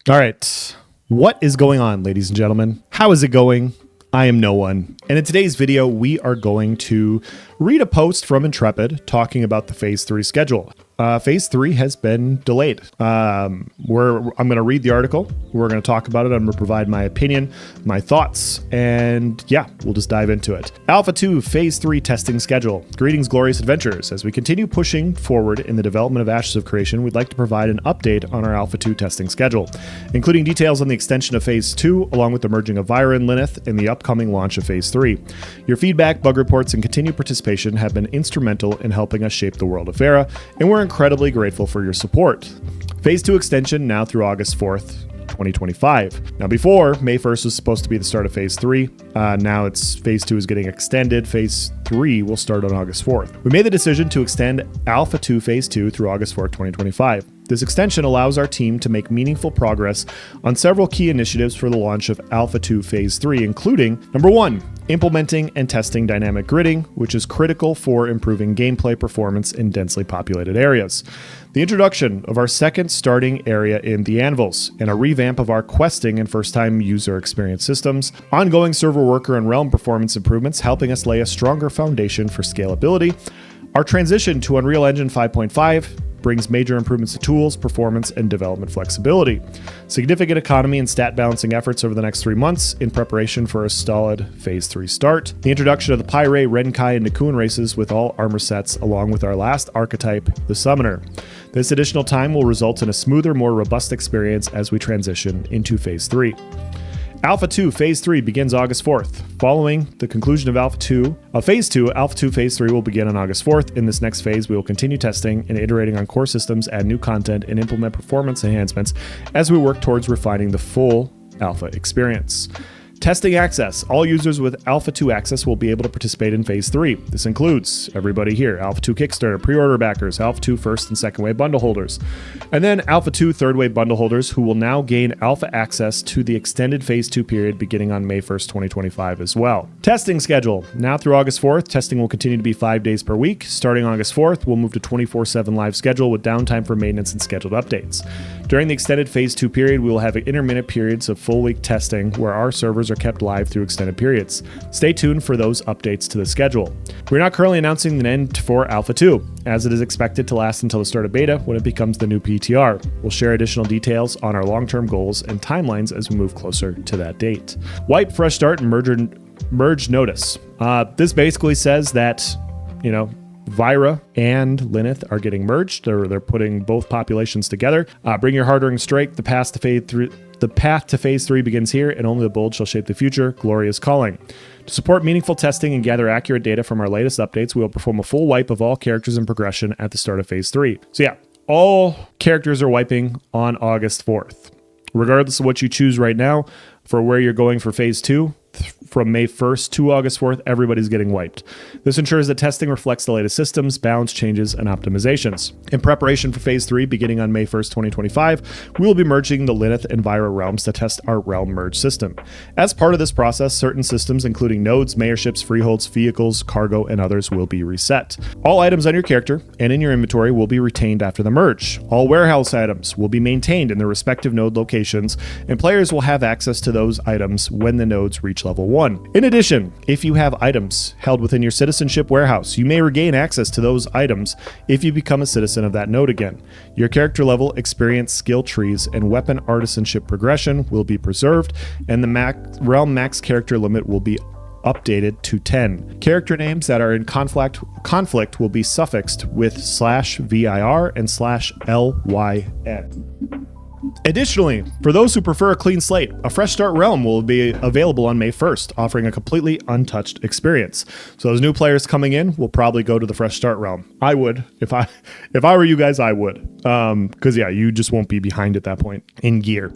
All right. What is going on, ladies and gentlemen? How is it going? I am no one. And in today's video, we are going to read a post from Intrepid talking about the Phase 3 schedule. Phase 3 has been delayed. I'm going to read the article. We're going to talk about it. I'm going to provide my opinion, my thoughts, and yeah, we'll just dive into it. Alpha 2 Phase 3 testing schedule. Greetings, glorious adventurers. As we continue pushing forward in the development of Ashes of Creation, we'd like to provide an update on our Alpha 2 testing schedule, including details on the extension of Phase 2, along with the merging of Vyra and Lyneth and the upcoming launch of Phase 3. Your feedback, bug reports, and continued participation have been instrumental in helping us shape the world of Vyra, and we're incredibly grateful for your support. Phase 2 extension now through August 4th, 2025. Now, before, May 1st was supposed to be the start of Phase 3. Now it's Phase 2 is getting extended. Phase 3 will start on August 4th. We made the decision to extend Alpha 2 Phase 2 through August 4th, 2025. This extension allows our team to make meaningful progress on several key initiatives for the launch of Alpha 2 Phase 3, including, number 1, implementing and testing dynamic gridding, which is critical for improving gameplay performance in densely populated areas. The introduction of our second starting area in the Anvils, and a revamp of our questing and first-time user experience systems, ongoing server worker and realm performance improvements helping us lay a stronger foundation for scalability. Our transition to Unreal Engine 5.5 brings major improvements to tools, performance, and development flexibility. Significant economy and stat balancing efforts over the next 3 months in preparation for a solid Phase 3 start. The introduction of the Pyre, Renkai, and Nikun races with all armor sets, along with our last archetype, the Summoner. This additional time will result in a smoother, more robust experience as we transition into Phase 3. Alpha 2 Phase 3 begins August 4th. Following the conclusion of Phase 2, Alpha 2 Phase 3 will begin on August 4th. In this next phase, we will continue testing and iterating on core systems, add new content, and implement performance enhancements as we work towards refining the full Alpha experience. Testing access. All users with Alpha 2 access will be able to participate in Phase 3. This includes everybody here, Alpha 2 Kickstarter, pre-order backers, Alpha 2 first and second wave bundle holders, and then Alpha 2 third wave bundle holders who will now gain Alpha access to the extended Phase 2 period beginning on May 1st, 2025 as well. Testing schedule. Now through August 4th, testing will continue to be 5 days per week. Starting August 4th, we'll move to 24/7 live schedule with downtime for maintenance and scheduled updates. During the extended Phase 2 period, we will have intermittent periods of full week testing where our servers are kept live through extended periods. Stay tuned for those updates to the schedule. We're not currently announcing an end for Alpha 2, as it is expected to last until the start of beta when it becomes the new PTR. We'll share additional details on our long-term goals and timelines as we move closer to that date. Wipe, fresh start, and merge notice. This basically says that, Vyra and Lyneth are getting merged. They're putting both populations together. Bring your hard-earned strike. The path to Phase 3 begins here, and only the bold shall shape the future. Glory is calling. To support meaningful testing and gather accurate data from our latest updates, we will perform a full wipe of all characters and progression at the start of Phase 3. So yeah, all characters are wiping on August 4th. Regardless of what you choose right now for where you're going for Phase 2, from May 1st to August 4th, everybody's getting wiped. This ensures that testing reflects the latest systems, balance changes, and optimizations. In preparation for Phase 3, beginning on May 1st, 2025, we will be merging the Lyneth and Vyra realms to test our realm merge system. As part of this process, certain systems, including nodes, mayorships, freeholds, vehicles, cargo, and others, will be reset. All items on your character and in your inventory will be retained after the merge. All warehouse items will be maintained in their respective node locations, and players will have access to those items when the nodes reach level 1. In addition, if you have items held within your citizenship warehouse, you may regain access to those items if you become a citizen of that node again. Your character level, experience, skill trees, and weapon artisanship progression will be preserved, and the realm max character limit will be updated to 10. Character names that are in conflict will be suffixed with /vir and /lyn. Additionally, for those who prefer a clean slate, a Fresh Start Realm will be available on May 1st, offering a completely untouched experience. So those new players coming in will probably go to the Fresh Start Realm. I would. If I were you guys, I would. Because yeah, you just won't be behind at that point in gear.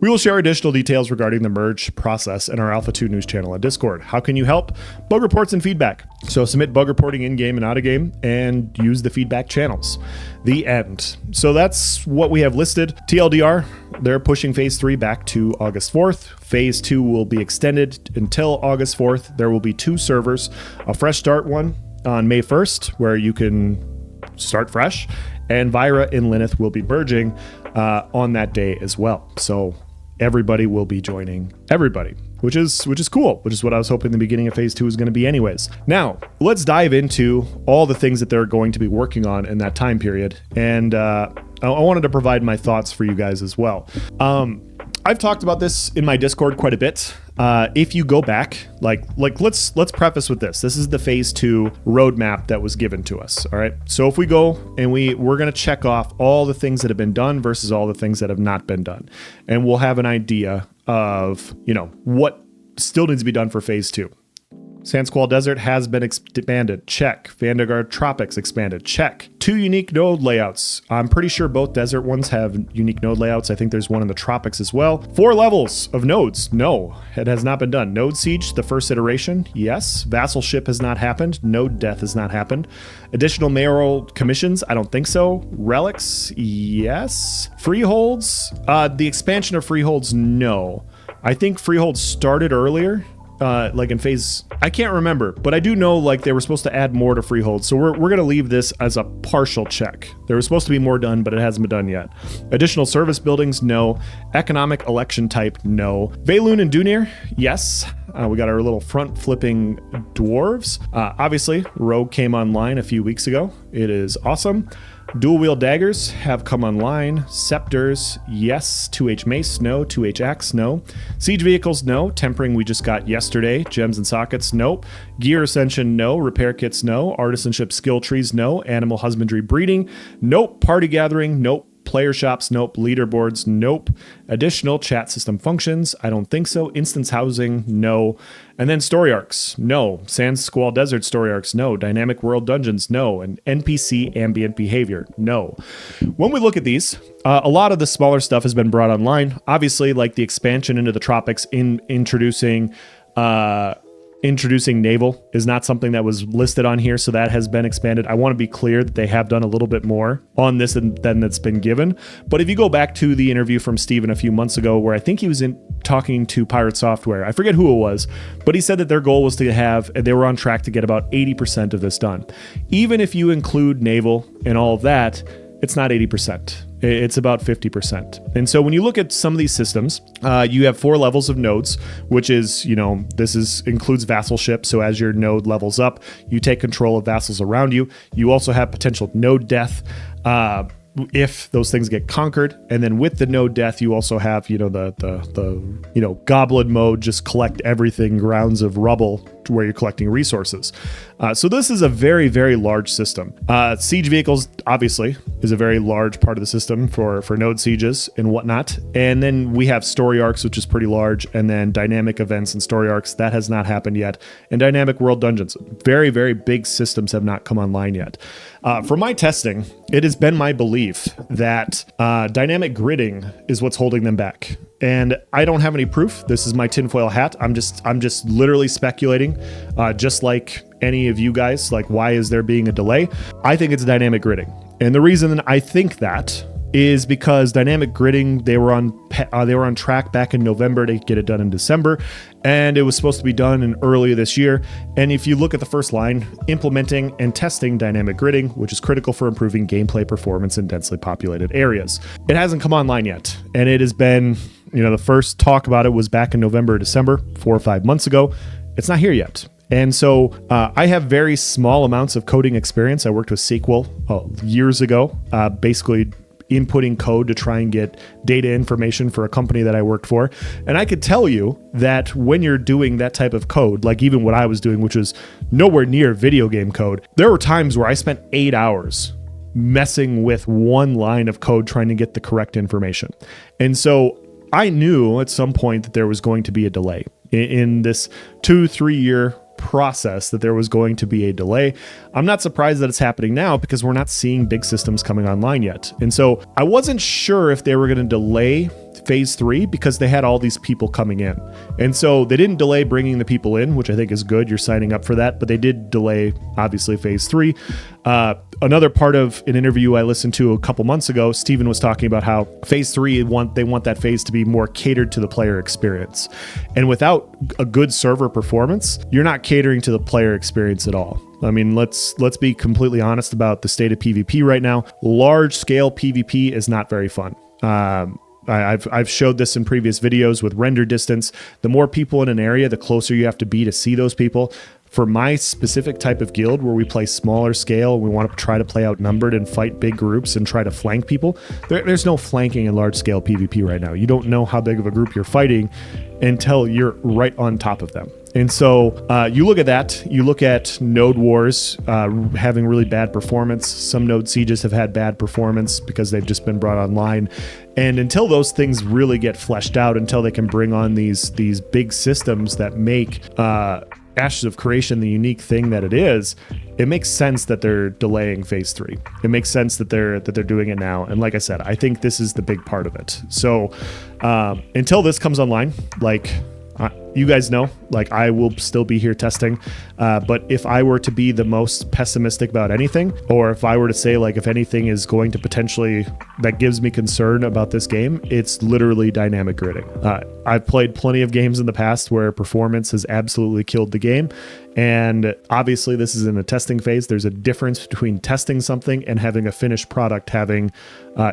We will share additional details regarding the merge process in our Alpha 2 news channel on Discord. How can you help? Bug reports and feedback. So submit bug reporting in-game and out-of-game and use the feedback channels. The end. So that's what we have listed. TLDR, they're pushing Phase 3 back to August 4th. Phase 2 will be extended until August 4th. There will be 2 servers, a fresh start one on May 1st, where you can start fresh, and Vyra and Lyneth will be merging on that day as well. So everybody will be joining everybody, which is cool, which is what I was hoping the beginning of phase 2 was going to be anyways. Now, let's dive into all the things that they're going to be working on in that time period. And I wanted to provide my thoughts for you guys as well. I've talked about this in my Discord quite a bit. If you go back, let's preface with this. This is the phase 2 roadmap that was given to us. All right. So if we go and we're going to check off all the things that have been done versus all the things that have not been done, and we'll have an idea of, what still needs to be done for phase 2. Sandsquall Desert has been expanded. Check. Vanguard Tropics expanded. Check. 2 unique node layouts. I'm pretty sure both desert ones have unique node layouts. I think there's one in the tropics as well. 4 levels of nodes. No, it has not been done. Node Siege, the first iteration. Yes. Vassalship has not happened. Node Death has not happened. Additional mayoral commissions. I don't think so. Relics. Yes. Freeholds. The expansion of freeholds. No. I think freeholds started earlier. In phase, I can't remember, but I do know they were supposed to add more to freehold. So we're going to leave this as a partial check. There was supposed to be more done, but it hasn't been done yet. Additional service buildings, no. Economic election type, no. Valoon and Dunir, yes. We got our little front flipping dwarves. Obviously, Rogue came online a few weeks ago. It is awesome. Dual wheel daggers have come online. Scepters, yes. 2H mace, no. 2H axe, no. Siege vehicles, no. Tempering we just got yesterday. Gems and sockets, nope. Gear ascension, no. Repair kits, no. Artisanship skill trees, no. Animal husbandry breeding, nope. Party gathering, nope. Player shops, nope. Leaderboards, nope. Additional chat system functions, I don't think so. Instance housing, no. And then story arcs, no. Sandsquall Desert story arcs, no. Dynamic world dungeons, no. And NPC ambient behavior, no. When we look at these, a lot of the smaller stuff has been brought online. Obviously, the expansion into the tropics in introducing naval is not something that was listed on here, so that has been expanded. I want to be clear that they have done a little bit more on this than that's been given. But if you go back to the interview from Steven a few months ago, where I think he was talking to Pirate Software, I forget who it was, but he said that their goal was they were on track to get about 80% of this done. Even if you include naval and all of that, it's not 80%. It's about 50%. And so when you look at some of these systems, you have 4 levels of nodes, which is, includes vassalship. So as your node levels up, you take control of vassals around you. You also have potential node death. If those things get conquered, and then with the node death, you also have, the goblin mode, just collect everything, grounds of rubble, to where you're collecting resources. So this is a very, very large system. Siege vehicles, obviously, is a very large part of the system for node sieges and whatnot. And then we have story arcs, which is pretty large, and then dynamic events and story arcs, that has not happened yet. And dynamic world dungeons, very, very big systems have not come online yet. For my testing, it has been my belief that dynamic gridding is what's holding them back. And I don't have any proof. This is my tinfoil hat. I'm just literally speculating, just like any of you guys. Why is there being a delay? I think it's dynamic gridding. And the reason I think that is because dynamic gridding, they were on track back in November to get it done in December, and it was supposed to be done in earlier this year. And if you look at the first line, implementing and testing dynamic gridding, which is critical for improving gameplay performance in densely populated areas. It hasn't come online yet, and it has been, the first talk about it was back in November or December, 4 or 5 months ago. It's not here yet. And so I have very small amounts of coding experience. I worked with SQL years ago, basically inputting code to try and get data information for a company that I worked for. And I could tell you that when you're doing that type of code, like even what I was doing, which was nowhere near video game code, there were times where I spent 8 hours messing with one line of code trying to get the correct information. And so I knew at some point that there was going to be a delay in this 2-3 year process, that there was going to be a delay. I'm not surprised that it's happening now because we're not seeing big systems coming online yet. And so I wasn't sure if they were going to delay phase 3 because they had all these people coming in. And so they didn't delay bringing the people in, which I think is good. You're signing up for that, but they did delay, obviously, phase 3. Another part of an interview I listened to a couple months ago, Steven was talking about how phase 3, they want that phase to be more catered to the player experience. And without a good server performance, you're not catering to the player experience at all. I mean, let's be completely honest about the state of PvP right now. Large scale PvP is not very fun. I've showed this in previous videos with render distance. The more people in an area, the closer you have to be to see those people. For my specific type of guild where we play smaller scale, we want to try to play outnumbered and fight big groups and try to flank people. There's no flanking in large scale PvP right now. You don't know how big of a group you're fighting until you're right on top of them. And so you look at that, you look at node wars having really bad performance. Some node sieges have had bad performance because they've just been brought online. And until those things really get fleshed out, until they can bring on these big systems that make Ashes of Creation the unique thing that it is, it makes sense that they're delaying phase 3. It makes sense that they're doing it now. And like I said, I think this is the big part of it. So until this comes online, like you guys know, like I will still be here testing. But if I were to be the most pessimistic about anything, or if I were to say like if anything is going to potentially that gives me concern about this game, it's literally dynamic gridding. I've played plenty of games in the past where performance has absolutely killed the game. And obviously this is in a testing phase. There's a difference between testing something and having a finished product having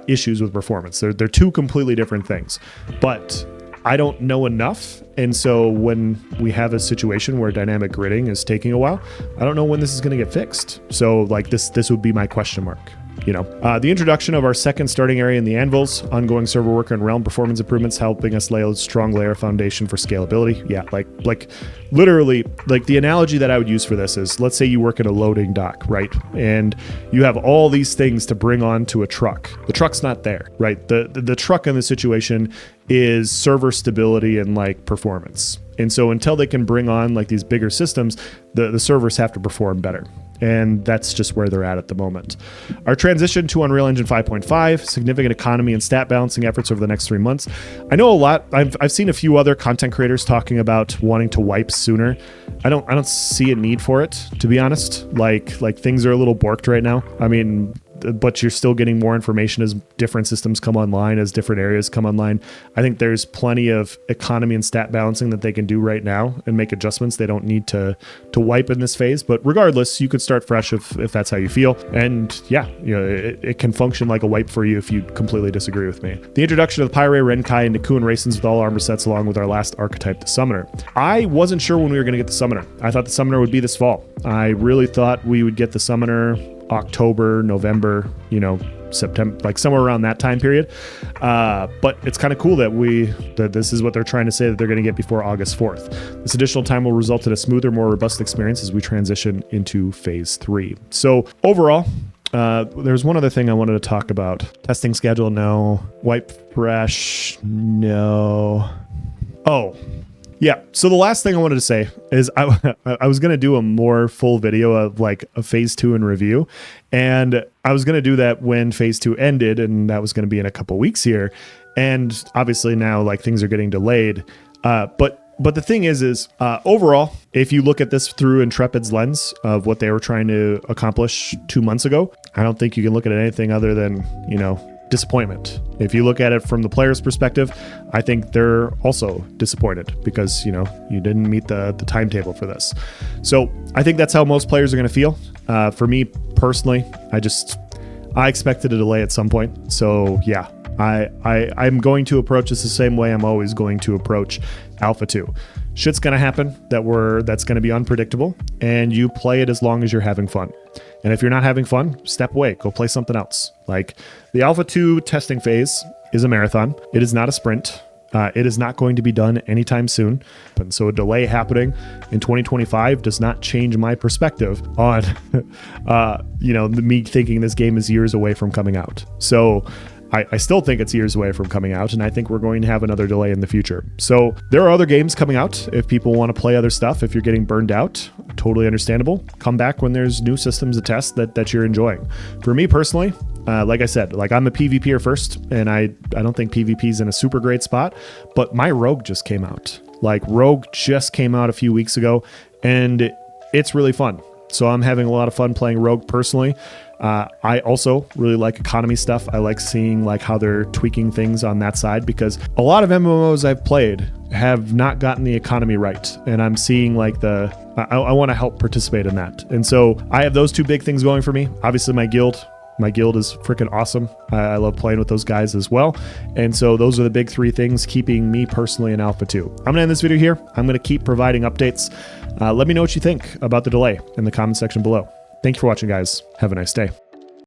issues with performance. They're two completely different things. But I don't know enough. And so when we have a situation where dynamic gridding is taking a while, I don't know when this is going to get fixed. So like this would be my question mark. You know, the introduction of our second starting area in the anvils, ongoing server work and realm performance improvements, helping us lay a strong layer foundation for scalability. Yeah, like literally, like the analogy that I would use for this is, let's say you work at a loading dock, right? And you have all these things to bring onto a truck. The truck's not there, right? The truck in the situation is server stability and like performance. And so until they can bring on like these bigger systems, the servers have to perform better. And that's just where they're at the moment. Our transition to Unreal Engine 5.5, significant economy and stat balancing efforts over the next 3 months. I know a lot. I've seen a few other content creators talking about wanting to wipe sooner. I don't see a need for it, to be honest. Like things are a little borked right now. I mean, but you're still getting more information as different systems come online, as different areas come online. I think there's plenty of economy and stat balancing that they can do right now and make adjustments. They don't need to wipe in this phase, but regardless, you could start fresh if that's how you feel. And yeah, you know, it can function like a wipe for you if you completely disagree with me. The introduction of the Pyre, Renkai, and Nikun Racens with all armor sets, along with our last archetype, the Summoner. I wasn't sure when we were going to get the Summoner. I thought the Summoner would be this fall. I really thought we would get the Summoner October, November, you know, September, like somewhere around that time period. But it's kind of cool that this is what they're trying to say that they're going to get before August 4th. This additional time will result in a smoother, more robust experience as we transition into phase 3. So overall, there's one other thing I wanted to talk about. Testing schedule, no. Wipe fresh, no. Oh, yeah. So the last thing I wanted to say is I was going to do a more full video of like a phase 2 in review. And I was going to do that when phase 2 ended, and that was going to be in a couple weeks here. And obviously now like things are getting delayed. But the thing is overall, if you look at this through Intrepid's lens of what they were trying to accomplish 2 months ago, I don't think you can look at anything other than, you know, disappointment. If you look at it from the player's perspective, I think they're also disappointed because, you know, you didn't meet the timetable for this. So I think that's how most players are going to feel. For me personally, I expected a delay at some point. So yeah, I'm going to approach this the same way I'm always going to approach Alpha 2. Shit's going to happen that's going to be unpredictable, and you play it as long as you're having fun. And if you're not having fun, step away, go play something else. Like the Alpha 2 testing phase is a marathon. It is not a sprint. It is not going to be done anytime soon. And so a delay happening in 2025 does not change my perspective on, me thinking this game is years away from coming out. So I still think it's years away from coming out, and I think we're going to have another delay in the future. So there are other games coming out. If people want to play other stuff, if you're getting burned out, totally understandable. Come back when there's new systems to test that you're enjoying. For me personally, like I said, like I'm a PvPer first, and I don't think PvP's in a super great spot, but my Rogue just came out. Like Rogue just came out a few weeks ago, and it's really fun. So I'm having a lot of fun playing Rogue personally. I also really like economy stuff. I like seeing like how they're tweaking things on that side, because a lot of MMOs I've played have not gotten the economy right. And I'm seeing like I want to help participate in that. And so I have those two big things going for me. Obviously my guild, My guild is freaking awesome. I love playing with those guys as well. And so those are the big three things keeping me personally in Alpha 2. I'm gonna end this video here. I'm gonna keep providing updates. Let me know what you think about the delay in the comment section below. Thank you for watching, guys. Have a nice day.